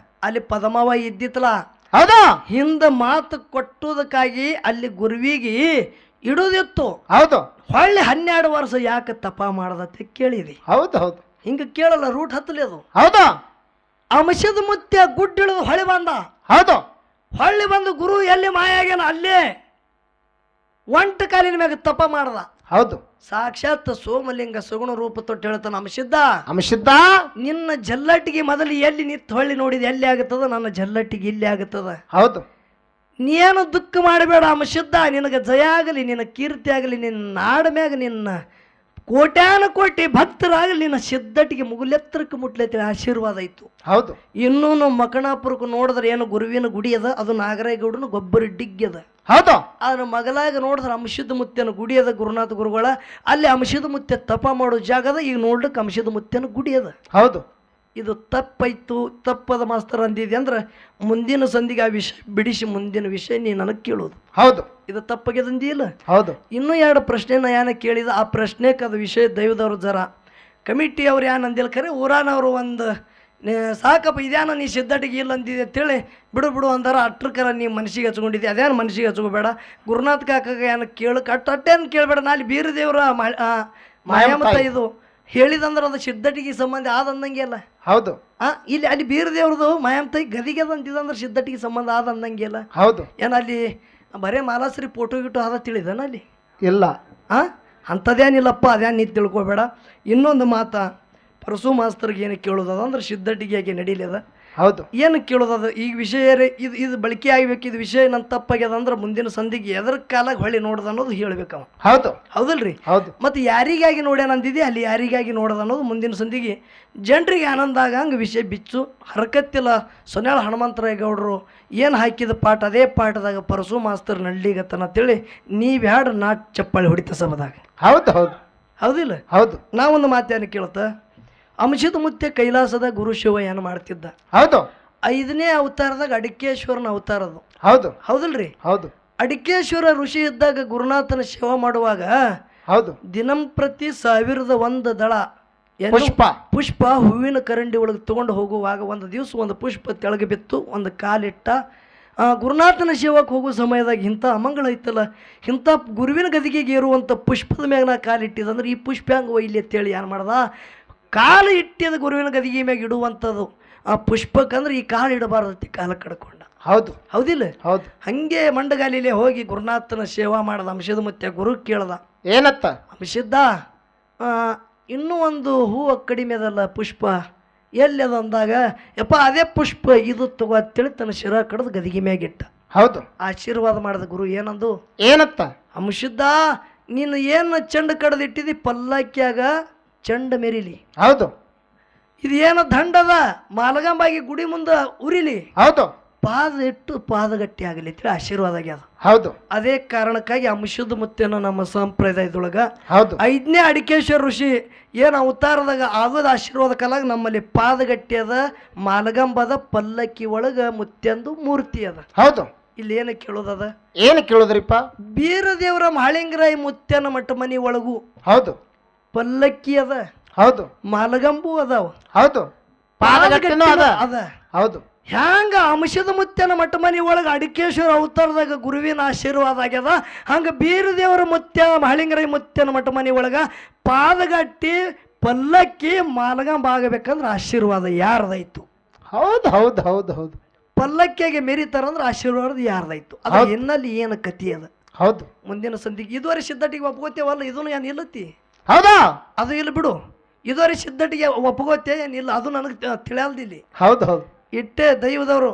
ಅಲ್ಲಿ ಪದ್ಮವಾಯಿ ಇದ್ದಿತ್ತಲ್ಲ, ಹೌದು ಹಿಂದ ಮಾತು ಕೊಟ್ಟುದಕ್ಕಾಗಿ ಅಲ್ಲಿ ಗುರುವಿಗೆ ಇಡುದಿತ್ತು. ಹೌದು ಹೊಳ್ಳಿ 12 ವರ್ಷ ಯಾಕೆ ತಪ ಮಾಡದತ್ತೆ ಕೇಳಿದಿ. ಹೌದು ಹೌದು ಹಿಂಗ ಕೇಳಲ್ಲ, ರೂಟ್ ಹತ್ತಲಿ ಅದು. ಹೌದು ಅಂಶದ ಮುತ್ಯ ಗುಡ್ಡಿಳಿದು ಹೊಳಿ ಬಂದ. ಹೌದು ಹೊಳ್ಳಿ ಬಂದು ಗುರು ಎಲ್ಲಿ ಮಾಯಾಗ್ಯಾನ ಅಲ್ಲೇ ಒಂಟ ಕಾಲಿನ ಮ್ಯಾಗ ತಪ ಮಾಡ್ದ. ಹೌದು. ಸಾಕ್ಷಾತ್ ಸೋಮಲಿಂಗ ಸುಗುಣ ರೂಪ ತೊಟ್ಟು ಹೇಳ್ತಾನ ಅಂಶಿದ್ದ ಅಂಶಿದ್ದ ನಿನ್ನ ಜಲ್ಲಟ್ಟಿಗೆ ಮೊದಲು ಎಲ್ಲಿ ನಿಂತು ಹೊಳ್ಳಿ ನೋಡಿದ ಎಲ್ಲಿ ಆಗುತ್ತದ, ನನ್ನ ಜಲ್ಲಟ್ಟಿಗೆ ಇಲ್ಲಿ ಆಗುತ್ತದ. ಹೌದು. ನೀನು ದುಃಖ ಮಾಡಬೇಡ ಅಂಶಿದ್ದ, ನಿನಗೆ ಜಯ ಆಗಲಿ, ನಿನ್ನ ಕೀರ್ತಿ ಆಗಲಿ, ನಿನ್ನ ನಾಡ ಮ್ಯಾಗ ನಿನ್ನ ಕೋಟ್ಯಾನ ಕೋಟಿ ಭಕ್ತರಾಗಲಿ, ನಿನ್ನ ಸಿದ್ಧಟಿಗೆ ಮುಗುಲೆತ್ತರಕ್ಕೆ ಮುಟ್ಲೈತಿ ಆಶೀರ್ವಾದ ಇತ್ತು. ಹೌದು. ಇನ್ನೂ ಮಕಣಾಪುರಕ್ಕೆ ನೋಡಿದ್ರೆ ಏನು ಗುರುವಿನ ಗುಡಿ ಅದ, ಅದು ನಾಗರಾಯಗೌಡನ ಗೊಬ್ಬರ ಡಿಗ್ಗಿ ಅದ. ಹೌದು. ಆದ್ರೆ ಮಗಲಾಗ ನೋಡಿದ್ರೆ ಅಂಶದ ಮುತ್ಯನ ಗುಡಿ ಅದ ಗುರುನಾಥ ಗುರುಗಳ. ಅಲ್ಲಿ ಅಂಶದ ಮುತ್ಯ ತಪ ಮಾಡೋ ಜಾಗ ಅದ. ಈಗ ನೋಡ್ಲಿಕ್ಕೆ ಅಂಶದ ಮುತ್ಯನ ಗುಡಿ ಅದ. ಹೌದು. ಇದು ತಪ್ಪಾಯ್ತು, ತಪ್ಪದ ಮಾಸ್ತರ್ ಅಂದಿದೆ ಅಂದ್ರೆ ಮುಂದಿನ ಸಂದಿಗೆ ಆ ವಿಷಯ ಬಿಡಿಸಿ ಮುಂದಿನ ವಿಷಯ ನೀ ನನಗೆ ಕೇಳೋದು. ಹೌದು. ಇದು ತಪ್ಪಾಗ್ಯದಂದಿಲ್ಲ. ಹೌದು. ಇನ್ನೂ 2 ಪ್ರಶ್ನೆನ ಯಾನ ಕೇಳಿದ. ಆ ಪ್ರಶ್ನೆಗೆ ಅದು ವಿಷಯ ದೈವದವ್ರು ಜರ ಕಮಿಟಿ ಅವ್ರು ಯಾನ್ ಅಂದಿಲ್ಲ, ಖರೆ ಊರಾನವರು ಒಂದು ಸಾಕಪ್ಪ ಇದ್ಯಾನ ನೀ ಸಿದ್ಧಟಿಗೆ ಇಲ್ಲ ಅಂದಿದೆ ಅಂತೇಳಿ ಬಿಡು ಅಂದಾರ. ಅಟ್ರಕರ ನೀ ಮನಸ್ಸಿಗೆ ಹಚ್ಕೊಂಡಿದ್ದೆ, ಅದೇನು ಮನಸ್ಸಿಗೆ ಹಚ್ಕೋಬೇಡ. ಗುರುನಾಥ ಕಾಕಾಗ ಏನು ಕೇಳು ಅಟ್ಟೇನು ಕೇಳಬೇಡ. ನಾಲಿ ಬೀರದೇವ್ರ ಮಾಯಾಮತ ಇದು ಹೇಳಿದಂದ್ರೆ ಅದು ಸಿದ್ಧಟಿಗೆ ಸಂಬಂಧ ಆದಂದಂಗೆ ಅಲ್ಲ. ಹೌದು. ಇಲ್ಲಿ ಅಲ್ಲಿ ಬೀರದೇವ್ರದು ಮಾಯಾಮತಾಯಿ ಗದಿಗೆ ಅದ ಅಂತಿದಂದ್ರೆ ಸಿದ್ಧಟಿಗೆ ಸಂಬಂಧ ಆದಂದಂಗೆ ಅಲ್ಲ. ಹೌದು. ಏನು ಅಲ್ಲಿ ಬರೇ ಮಾಲಾಶ್ರೀ ಫೋಟೋ ಗಿಟೋ ಅದ ತಿಳಿದನ ಅಲ್ಲಿ ಇಲ್ಲ. ಅಂಥದ್ದೇನಿಲ್ಲಪ್ಪ, ಅದೇನು ನೀ ತಿಳ್ಕೊಬೇಡ. ಇನ್ನೊಂದು ಮಾತ ಪರಸು ಮಾಸ್ತರ್ಗೆ ಏನು ಕೇಳೋದದ ಅಂದ್ರೆ ಸಿದ್ಧಟಿಗೆ ಯಾಕೆ ನಡೀಲಿದ. ಹೌದು. ಏನು ಕೇಳೋದದ ಈಗ ವಿಷಯ ಇದು ಬಳಕೆ ಆಗ್ಬೇಕು. ಇದು ವಿಷಯ ನನ್ನ ತಪ್ಪಾಗ್ಯದ ಅಂದ್ರೆ ಮುಂದಿನ ಸಂದಿಗೆ ಎದ್ರ ಕಾಲಾಗ ಹೊಳ್ಳಿ ನೋಡ್ದ ಅನ್ನೋದು ಹೇಳ್ಬೇಕವ. ಹೌದು. ಹೌದಲ್ರಿ? ಹೌದು. ಮತ್ತು ಯಾರಿಗಾಗಿ ನೋಡ್ಯಾನಂದಿದೆ ಅಲ್ಲಿ ಯಾರಿಗಾಗಿ ನೋಡೋದು ಅನ್ನೋದು ಮುಂದಿನ ಸಂದಿಗೆ ಜನರಿಗೆ ಆನಂದ ಆಗಂಗೆ ವಿಷಯ ಬಿಚ್ಚು ಹರಕತ್ತಿಲ್ಲ. ಸೊನ್ಯಾಳ ಹನುಮಂತರಾಯ ಗೌಡರು ಏನು ಹಾಕಿದ ಪಾಠ ಅದೇ ಪಾಠದಾಗ ಪರಸು ಮಾಸ್ತರ್ ನಳ್ಳಿಗತ್ತನ ಅಂತೇಳಿ ನೀವು ಹ್ಯಾಡ್ ನಾಟ್ ಚಪ್ಪಾಳಿ ಹೊಡಿತ ಸಭದಾಗ. ಹೌದು. ಹೌದು. ಹೌದಿಲ್ಲ? ಹೌದು. ನಾವೊಂದು ಮಾತೇನು ಕೇಳ್ತ, ಅಂಶದ ಮುತ್ಯ ಕೈಲಾಸದ ಗುರು ಶಿವ ಏನು ಮಾಡ್ತಿದ್ದ. ಹೌದು. 5ನೇ ಅವತಾರದಾಗ ಅಡಿಕೇಶ್ವರನ ಅವತಾರದು. ಹೌದು. ಹೌದಲ್ರಿ? ಹೌದು. ಅಡಿಕೇಶ್ವರ ಋಷಿ ಇದ್ದಾಗ ಗುರುನಾಥನ ಸೇವೆ ಮಾಡುವಾಗ ಹೌದು ದಿನಂಪ್ರತಿ 1001 ದಳ ಪುಷ್ಪ ಹೂವಿನ ಕರಂಡಿ ಒಳಗೆ ತಗೊಂಡು ಹೋಗುವಾಗ ಒಂದು ದಿವಸ ಒಂದು ಪುಷ್ಪ ತೆಳಗೆ ಬಿತ್ತು, ಒಂದು ಕಾಲಿಟ್ಟ. ಗುರುನಾಥನ ಸೇವಕ್ಕೆ ಹೋಗೋ ಸಮಯದಾಗ ಇಂಥ ಅಮಂಗಳ ಐತಲ್ಲ, ಇಂಥ ಗುರುವಿನ ಗದಿಗೆಗೆ ಇರುವಂಥ ಪುಷ್ಪದ ಮ್ಯಾಗ ನಾ ಕಾಲಿಟ್ಟಿದಂದ್ರೆ ಈ ಪುಷ್ಪ ಹಂಗೆ ಒಯ್ಲಿ ಅಂತೇಳಿ ಏನು ಮಾಡ್ದ, ಕಾಲು ಇಟ್ಟಿದ ಗುರುವಿನ ಗದಿಗೆ ಮ್ಯಾಗ ಇಡುವಂಥದ್ದು ಆ ಪುಷ್ಪಕ್ಕಂದ್ರೆ ಈ ಕಾಲು ಇಡಬಾರ್ದತಿ, ಕಾಲ ಕಡ್ಕೊಂಡ. ಹೌದು. ಹೌದಿಲ್ಲ? ಹೌದು. ಹಂಗೆ ಮಂಡಗಾಲಿಲೆ ಹೋಗಿ ಗುರುನಾಥನ ಸೇವಾ ಮಾಡ್ದ. ಅಂಶದ ಮುತ್ಯ ಗುರು ಕೇಳ್ದ, ಏನತ್ತ ಅಂಶದ್ದ ಇನ್ನೂ ಒಂದು ಹೂವು ಕಡಿಮೆ ಅದಲ್ಲ ಪುಷ್ಪ ಎಲ್ಲಿ ಅದ ಅಂದಾಗ, ಯಪ್ಪ ಅದೇ ಪುಷ್ಪ ಇದು ತಗೋ ಅಂತೇಳಿ ತನ್ನ ಶಿರ ಕಡ್ದು ಗದಿಗೆ ಮ್ಯಾಗಿಟ್ಟ. ಹೌದು. ಆಶೀರ್ವಾದ ಮಾಡಿದ ಗುರು ಏನಂದು, ಏನತ್ತ ಅಂಶದ್ದ ನೀನು ಏನು ಚೆಂಡ ಕಡ್ದಿಟ್ಟಿದಿ ಪಲ್ಲಕ್ಕಿಯಾಗ ಚೆಂಡ ಮೆರಿಲಿ. ಹೌದು. ಇದು ಏನು ದಂಡದ ಮಾಲಗಂಬಾಗಿ ಗುಡಿ ಮುಂದೆ ಉರಿಲಿ. ಹೌದು. ಪಾದ ಇಟ್ಟು ಪಾದಗಟ್ಟಿ ಆಗಲಿ ಅಂತೇಳಿ ಆಶೀರ್ವಾದ ಆಗ್ಯದ. ಹೌದು. ಅದೇ ಕಾರಣಕ್ಕಾಗಿ ಅಂಶದ ಮುತ್ತೆನ ನಮ್ಮ ಸಂಪ್ರದಾಯದೊಳಗ ಹೌದು 5ನೇ ಅಡಿಕೇಶ್ವರ ಋಷಿ ಏನು ಅವತಾರದಾಗ ಆಗೋದ ಆಶೀರ್ವಾದ ಕಾಲಾಗ ನಮ್ಮಲ್ಲಿ ಪಾದಗಟ್ಟಿ ಅದ, ಮಾಲಗಂಬದ ಪಲ್ಲಕ್ಕಿ ಒಳಗ ಮುತ್ತೆಂದು ಮೂರ್ತಿ ಅದ. ಹೌದು. ಇಲ್ಲಿ ಏನು ಕೇಳೋದದ, ಏನು ಕೇಳೋದ್ರಿಪ್ಪ, ಬೀರದೇವರ ಮಾಳಿಂಗರಾಯ ಮುತ್ಯನ ಮಠ ಮನಿ ಒಳಗು ಹೌದು ಪಲ್ಲಕ್ಕಿ ಅದ, ಹೌದು ಮಾಲಗಂಬು ಅದಾವ, ಹೌದು ಪಾದಗಟ್ಟಿನೂ ಅದ. ಹೌದು. ಹ್ಯಾಂಗ ಅಂಶದ ಮುತ್ಯನ ಮಠ ಮನಿ ಒಳಗೆ ಅಡಿಕೇಶ್ವರ ಅವತಾರದಾಗ ಗುರುವಿನ ಆಶೀರ್ವಾದ ಆಗ್ಯದ, ಹಂಗ ಬೀರದೇವರ ಮುತ್ಯ ಮಹಳಿಂಗರಾಯ ಮುತ್ಯನ ಮಠ ಮನಿ ಒಳಗ ಪಾದಗಟ್ಟಿ ಪಲ್ಲಕ್ಕಿ ಮಾಲಗಂಬ ಆಗಬೇಕಂದ್ರೆ ಆಶೀರ್ವಾದ ಯಾರ್ದಾಯ್ತು? ಹೌದು. ಹೌದು. ಹೌದು. ಹೌದು. ಪಲ್ಲಕ್ಕಿಯಾಗೆ ಮೆರಿತಾರಂದ್ರೆ ಆಶೀರ್ವಾದ ಯಾರ್ದಾಯ್ತು? ಅದು ಎನ್ನಲ್ಲಿ ಏನು ಕತಿ ಅದ? ಹೌದು. ಮುಂದಿನ ಸಂದಿಗೆ ಇದುವರೆ ಸಿದ್ಧಟಿಗೆ ಒಪ್ಕೋತೇವಲ್ಲ, ಇದನ್ನು ಏನು ಇಲ್ಲತಿ? ಹೌದಾ? ಅದು ಇಲ್ಲ ಬಿಡು. ಇದುವರೆ ಸಿದ್ಧಟಿಗೆ ಒಪ್ಕೋತೇ ಏನಿಲ್ಲ, ಅದು ನನಗೆ ತಿಳಿಯಲ್ದಿಲ್ಲಿ. ಹೌದು. ಹೌದು. ಇಟ್ಟೆ ದೈವದವರು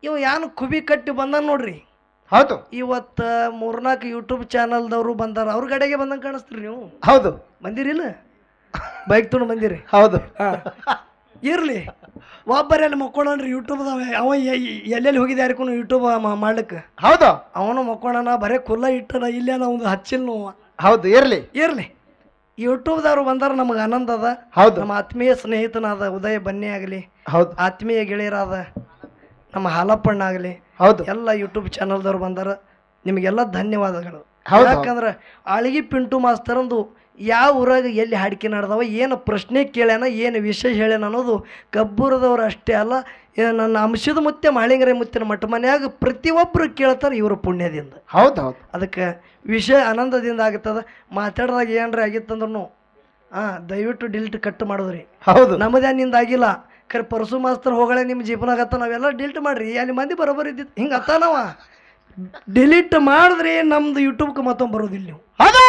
ಇವು ಯಾನು ಕುಬಿ ಕಟ್ಟಿ ಬಂದ ನೋಡ್ರಿ. ಹೌದು. ಇವತ್ತು 3-4 ಯೂಟ್ಯೂಬ್ ಚಾನಲ್ದವರು ಬಂದಾರ, ಅವ್ರ ಕಡೆಗೆ ಬಂದಂಗೆ ಕಾಣಿಸ್ತೀರಿ ನೀವು. ಹೌದು. ಬಂದಿರಿಲ್ಲ? ಬೈಕ್ ತೊಗೊಂಡು ಬಂದಿರಿ. ಹೌದು. ಇರ್ಲಿ, ಒಬ್ಬರಲ್ಲಿ ಮಕ್ಕೋಣನ್ರಿ ಯೂಟ್ಯೂಬ್ದವ. ಅವ ಎಲ್ಲೆಲ್ಲಿ ಹೋಗಿದ್ದೆ ಯಾರಿಗೂ ಯೂಟ್ಯೂಬ್ ಮಾಡ್ಲಿಕ್ಕೆ. ಹೌದು. ಅವನು ಮಕ್ಕೋಣ ಬರೇ ಕುಲ್ಲ ಇಟ್ಟನ, ಇಲ್ಲೇ ನಾವು ಒಂದು ಹಚ್ಚಿಲ್ಲ ನಾವು. ಹೌದು. ಇರ್ಲಿ ಯೂಟ್ಯೂಬ್ದವ್ರು ಬಂದಾರ, ನಮಗೆ ಆನಂದ ಅದ. ಹೌದು. ನಮ್ಮ ಆತ್ಮೀಯ ಸ್ನೇಹಿತನಾದ ಉದಯ ಬನ್ನಿ ಆಗಲಿ, ಹೌದು, ಆತ್ಮೀಯ ಗೆಳೆಯರಾದ ನಮ್ಮ ಹಾಲಪ್ಪಣ್ಣ ಆಗಲಿ, ಹೌದು, ಎಲ್ಲ ಯೂಟ್ಯೂಬ್ ಚಾನಲ್ದವ್ರು ಬಂದಾರ. ನಿಮಗೆಲ್ಲ ಧನ್ಯವಾದಗಳು. ಹೌದು. ಯಾಕಂದ್ರೆ ಆಳ್ಗಿ ಪಿಂಟು ಮಾಸ್ತರಂದು ಯಾವ ಊರಾಗ ಎಲ್ಲಿ ಹಾಡಿಕೆ ನಡೆದವ, ಏನು ಪ್ರಶ್ನೆ ಕೇಳ್ಯಾನ, ಏನು ವಿಷಯ ಹೇಳ್ಯಾನ ಅನ್ನೋದು ಕಬ್ಬೂರದವ್ರು ಅಷ್ಟೇ ಅಲ್ಲ, ನನ್ನ ಅಂಶದ ಮುತ್ಯ ಮಾಳಿಂಗರಾಯ ಮುತ್ತಿನ ಮಠ ಮನ್ಯಾಗ ಪ್ರತಿಯೊಬ್ಬರು ಕೇಳ್ತಾರೆ ಇವ್ರ ಪುಣ್ಯದಿಂದ. ಹೌದು. ಹೌದು. ಅದಕ್ಕೆ ವಿಷಯ ಆನಂದದಿಂದ ಆಗುತ್ತದ. ಮಾತಾಡಿದಾಗ ಏನ್ರ ಆಗಿತ್ತಂದ್ರೂ ದಯವಿಟ್ಟು ಡಿಲೀಟ್ ಕಟ್ ಮಾಡೋದ್ರಿ. ಹೌದು. ನಮ್ಮದೇನಿಂದ ಆಗಿಲ್ಲ, ಖರೆ ಪರಸು ಮಾಸ್ತರ್ ಹೋಗಳೆ ನಿಮ್ಮ ಜೀವನಾಗತ್ತ, ನಾವೆಲ್ಲ ಡಿಲೀಟ್ ಮಾಡ್ರಿ. ಅಲ್ಲಿ ಮಂದಿ ಬರೋಬ್ಬರ ಇದ್ದಿತ್ತು ಹಿಂಗೆ ಅತ್ತ ನಾವ ಡಿಲೀಟ್ ಮಾಡಿದ್ರಿ ನಮ್ದು ಯೂಟ್ಯೂಬ್ಗೆ ಮತ್ತೊಂದು ಬರೋದಿಲ್ಲ ನೀವು. ಹೌದಾ?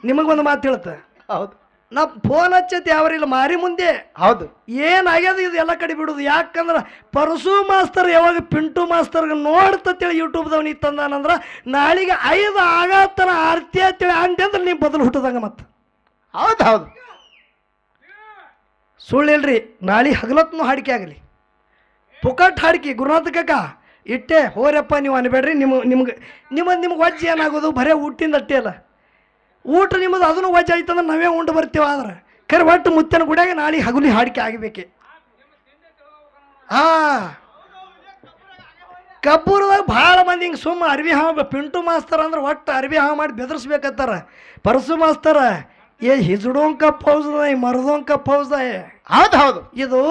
ನಿಮಗೊಂದು ಮಾತು ಹೇಳ್ತ, ಹೌದು ನಾ ಫೋನ್ ಹಚ್ಚತಿ ಯಾವ್ರಿಲ್ಲ ಮಾರಿ ಮುಂದೆ ಹೌದು ಏನಾಗ್ಯದ ಇದು ಎಲ್ಲ ಕಡೆ ಬಿಡುದು. ಯಾಕಂದ್ರೆ ಪರಸು ಮಾಸ್ತರ್ ಯಾವಾಗ ಪಿಂಟು ಮಾಸ್ತರ್ಗೆ ನೋಡ್ತೇಳಿ ಯೂಟ್ಯೂಬ್ದವ್ ನೀ ತಂದಾನಂದ್ರ ನಾಳೆಗೆ 5 ಆಗತ್ತನ ಆರ್ತಿ ಅಂತೇಳಿ ಅಂದ್ರೆ ನೀವು ಬದಲು ಹುಟ್ಟದಂಗ ಮತ್ತೆ. ಹೌದು ಹೌದು ಸುಳ್ಳಿಲ್ರಿ, ನಾಳೆ ಹಗಲತ್ನು ಹಾಡಿಕೆ ಆಗಲಿ, ಪುಕಟ್ ಹಾಡಿಕೆ ಗುರುನಾಥ ಕಾಕ ಇಟ್ಟೆ ಹೋರಪ್ಪ ನೀವು ಅನ್ಬೇಡ್ರಿ. ನಿಮ್ಗೆ ವಜ್ಜೆ ಏನಾಗೋದು ಬರೇ ಊಟಿಂದ ಅಟ್ಟೆ ಅಲ್ಲ, ಊಟ ನಿಮ್ಮದು ಅದನ್ನು ವಜ್ಜೆ ಆಯ್ತಂದ್ರೆ ನಾವೇ ಉಂಡು ಬರ್ತೀವಿ. ಆದ್ರೆ ಕರೆ ಒಟ್ಟು ಮುತ್ತನ ಗುಡಿಯಾಗ ನಾಳೆ ಹಗಲಿ ಹಾಡಿಕೆ ಆಗಬೇಕೆ. ಕಬ್ಬೂರದಾಗ ಭಾಳ ಮಂದಿ ಹಿಂಗೆ ಸುಮ್ಮ ಅರ್ವಿ ಹಾವ ಪಿಂಟು ಮಾಸ್ತರ್ ಅಂದ್ರೆ ಒಟ್ಟು ಅರ್ವಿ ಹಾವ ಮಾಡಿ ಬೆದರ್ಸ್ಬೇಕತ್ತಾರ. ಪರಸು ಮಾಸ್ತರ ಹಿಜಡೋಂಗ್ ಕಪ್ ಹೌಸ್ದ ಮರದೋಂಗ್ ಕಪ್ ಹೌಸ್ದ. ಹೌದು ಹೌದು ಇದು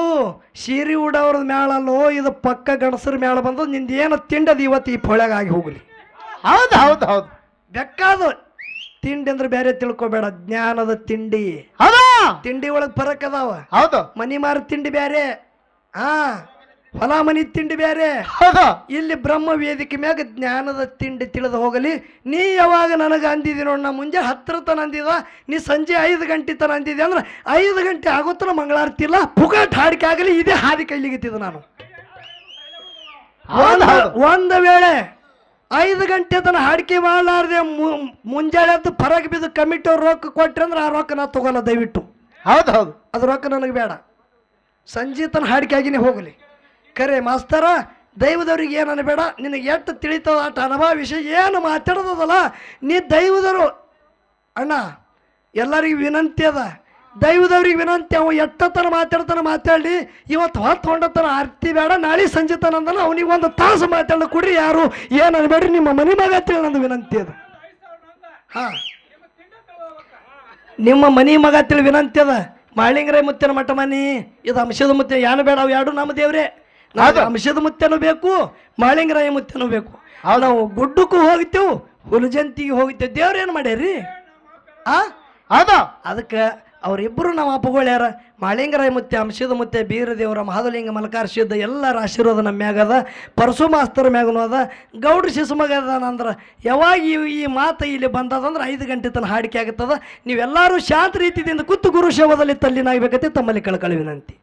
ಸೀರೆ ಉಡೋರದ ಮ್ಯಾಳಲ್ಲೋ, ಇದು ಪಕ್ಕ ಗಣಸರ ಮ್ಯಾಳ ಬಂದು ನಿಂದು ಏನು ತಿಂಡದು ಇವತ್ತು ಈ ಪೊಳ್ಯಾಗ ಆಗಿ ಹೋಗಲಿ. ಹೌದು ಹೌದು ಹೌದು ಬೆಕ್ಕಾದು ತಿಂಡಿ ಅಂದ್ರೆ ಬೇರೆ ತಿಳ್ಕೊಬೇಡ, ಜ್ಞಾನದ ತಿಂಡಿ. ಹೌದಾ ತಿಂಡಿ ಒಳಗೆ ಫರಕ್ ಅದಾವ. ಹೌದು ಮನಿ ಮಾರ ತಿಂಡಿ ಬೇರೆ, ಹೊಲ ಮನಿ ತಿಂಡಿ ಬೇರೆ. ಹೌದು ಇಲ್ಲಿ ಬ್ರಹ್ಮ ವೇದಿಕೆ ಮ್ಯಾಗ ಜ್ಞಾನದ ತಿಂಡಿ ತಿಳಿದು ಹೋಗಲಿ. ನೀ ಯಾವಾಗ ನನಗೆ ಅಂದಿದಿ ನೋಡಿ, ನಾ ಮುಂಜಾನೆ 10 ತನ ಅಂದಿದ, ನೀ ಸಂಜೆ 5 ಗಂಟೆ ತನ ಅಂದಿದ್ದೆ ಅಂದ್ರೆ 5 ಗಂಟೆ ಆಗುತ್ತನ ಮಂಗಳಾರತಿ ಇಲ್ಲ, ಪುಗಾಟ್ ಹಾಡಿಕೆ ಆಗಲಿ, ಇದೇ ಹಾದಿ ಕೈಲಿಗಿತ್ತಿದ್ದು ನಾನು. ಒಂದು ವೇಳೆ 5 ಗಂಟೆ ತನ ಹಾಡಿಕೆ ಮಾಡಲಾರ್ದೆ ಮುಂಜಾನೆ ಅಂತ ಹೊರಗೆ ಬಿದ್ದು ಕಮಿಟಿ ಅವ್ರು ರೊಕ್ಕ ಕೊಟ್ರೆ ಅಂದ್ರೆ ಆ ರೊಕ್ಕ ನಾ ತಗೋಲ್ಲ ದಯವಿಟ್ಟು. ಹೌದು ಹೌದು ಅದು ರೊಕ್ಕ ನನಗೆ ಬೇಡ, ಸಂಜೆ ತನ ಹಾಡಿಕೆ ಆಗಿನೇ ಹೋಗಲಿ. ಕರೆ ಮಾಸ್ತರ ದೈವದವ್ರಿಗೆ ಏನು ಅನ್ಬೇಡ, ನಿನಗೆ ಎಷ್ಟು ತಿಳಿತದ ಅಷ್ಟು ಅನುಭವ ವಿಷಯ ಏನು ಮಾತಾಡೋದಲ್ಲ. ನೀ ದೈವದವರು ಅಣ್ಣ ಎಲ್ಲರಿಗೂ ವಿನಂತಿ ಅದ, ದೈವದವ್ರಿಗೆ ವಿನಂತಿ. ಅವ ಎಷ್ಟತನ ಮಾತಾಡಿ ಇವತ್ತು ಹೊತ್ತೊಂಡತನ ಆರ್ತಿ ಬೇಡ, ನಾಳೆ ಸಂಜೆ ತನ ಅಂದನ ಅವನಿಗೆ 1 ತಾಸು ಮಾತಾಡಲು ಕೊಡ್ರಿ. ಯಾರು ಏನು ಅನ್ಬೇಡ್ರಿ, ನಿಮ್ಮ ಮನೆ ಮಗ ಅಂತೇಳಿ ನಂದು ವಿನಂತಿ ಅದ. ನಿಮ್ಮ ಮನೆ ಮಗ ಅಂತೇಳಿ ವಿನಂತಿ ಅದ. ಮಾಳಿಂಗರಾಯ ಮುತ್ತನ ಮಠ ಮನಿ ಇದು ಅಂಶದ ಮುತ್ತೆ ಏನು ಬೇಡ, ಅವು 2 ನಮ್ಮ ದೇವ್ರೆ. ಅಂಶದ ಮುತ್ತೆನೂ ಬೇಕು, ಮಾಳಿಂಗರಾಯ ಮುತ್ತೆನೂ ಬೇಕು. ನಾವು ಗುಡ್ಡಕ್ಕೂ ಹೋಗ್ತೇವೆ, ಹುಲಜಂತಿಗೆ ಹೋಗ್ತೇವೆ. ದೇವ್ರೇನು ಮಾಡ್ಯಾರ್ರಿ? ಹೌದಾ ಅದಕ್ಕೆ ಅವರಿಬ್ಬರು ನಮ್ಮ ಅಪ್ಪಗಳು ಮಾಳಿಂಗರಾಯ ಮುತ್ತೆ, ಅಂಶದ ಮುತ್ತೆ, ಬೀರದೇವರ, ಮಹಾದಲಿಂಗ, ಮಲಕಾರ ಸಿದ್ಧ ಎಲ್ಲರ ಆಶೀರ್ವಾದ ನಮ್ಮ ಮ್ಯಾಗದ. ಪರಸು ಮಾಸ್ತರ್ ಮ್ಯಾಗನೂ ಅದ, ಗೌಡ್ರ ಶಿಶುಮಗ ಅದಾನಂದ್ರೆ ಯಾವಾಗ ಈ ಮಾತು ಇಲ್ಲಿ ಬಂದದಂದ್ರೆ 5 ಗಂಟೆ ತನಕ ಹಾಡಿಕೆ ಆಗುತ್ತದ. ನೀವೆಲ್ಲರೂ ಶಾಂತ ರೀತಿಯಿಂದ ಕೂತು ಗುರು ಶವದಲ್ಲಿ ತಲ್ಲಿನಾಗಬೇಕಂತೆ ತಮ್ಮಲ್ಲಿ ಕಳಕಳಿ ವಿನಂತಿ.